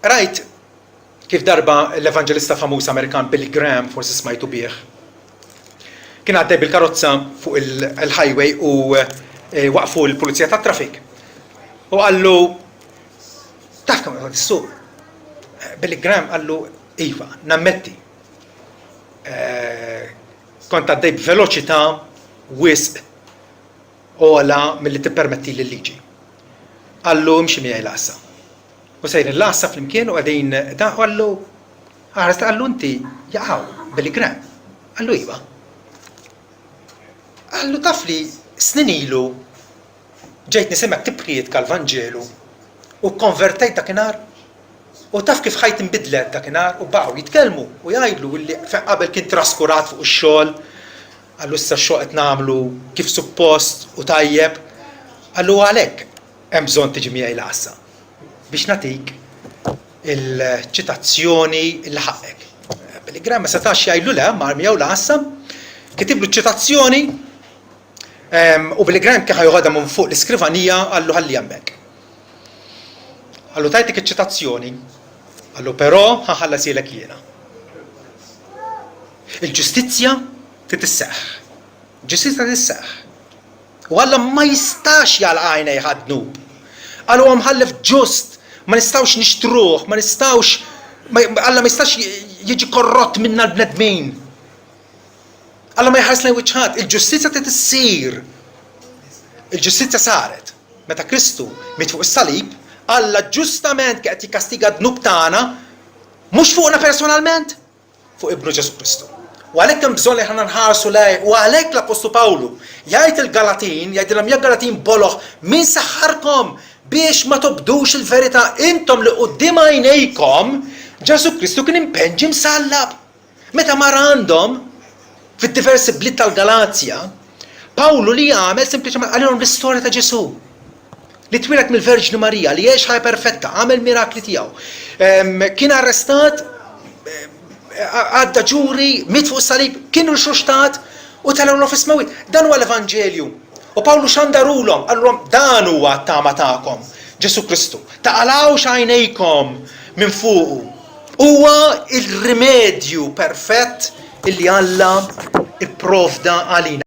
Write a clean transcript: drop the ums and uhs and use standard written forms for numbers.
Rajt kif darba l-evanġelista famuż Amerikan Billy Graham, forsi smajtu bih, kien għaddej bil-karozza fuq il-highway u waqfu l-pulizija tat-trafik. U għallu, taf kemm għad is-suq. Billy Graham għallu, iva, nammetti. Kont għaddej b'veloċità wisq ola milli tippermetti l-liġi. Għallu imxi miegħi l-qassa. U sejrin l-qassa flimkien u għadin da għallu, għallu inti jaqgħu Billy Graham. Għallu iva. Għallu taf li snin ilu ġejt nisimek tibħiet kal-Vanġelu u konvertejt dakinhar u taf kif ħajt inbidlet dakinhar u baqgħu jitkellmu u jgħidlu li qabel kien traskurat fuq ix-xogħol, għallu issa x-xogħol qed nagħmlu kif suppost u tajjeb. Għallu għalhekk hemm bżonn tiġi miegħi l-qassa biex nagħtik il-ċitazzjoni il ħaqek. Billy Graham ma setax jgħidlu le mar miegħu l-qassa, kitiblu ċitazzjoni u Billy Graham kien ħajħodha minn fuq l-iskrivanija għallu ħalli hemmhekk. Għallu tajtik iċ-ċitazzjoni, għallu però ħaħallasilek jiena. Il-ġustizzja titisseħ. Ġustizzja titisseħ. U Alla ma jistax jalqajna jħadnu. Għallu għamħallef ġust, ma nistawx nixtruh, ma nistawx, Alla ma jistax jiġi korrott minna l-bnedmin. Alla ma jħarsna wiċħat, il-ġustizja tissir. Il-ġustizja saret. Meta Kristu mit fuq is-salib, Alla ġustament qed jikkastiga d-dnub tagħna mhux fuqna personalment, fuq Ibnu Ġesu Kristu. U għalhekk hemm bżonn li ħana nħarsu lej, u għalhekk l-Apostlu Pawlu jgħid il-Galatin, jgħidilhom ja Galatin boloħ min saħħarkom biex ma tobdux il-verità intom li quddiem għajnejkom Ġesu Kristu kien impenġi msallab. Meta mar għandhom fid-diversi bliet tal-Galazja, Pawlu li għamel sempliċement għalihom l-istorja ta' Ġesu. Li twilet mill-Verġni Marija, li jgħix ħajja perfetta, għamel mirakli tiegħu. Kien arrestat, għadda ġuri, mit fuq salib, kienu l-xuxtat u talgħu fis-mewt. Dan huwa l-Evanġelju. U Pawlu xandarulhom, għallhom dan huwa t-tama tagħkom, Ġesu Kristu. Taqalgħux għajnejkom minn fuqu. Huwa il-rimedju perfett illi Alla ipprovda għalina.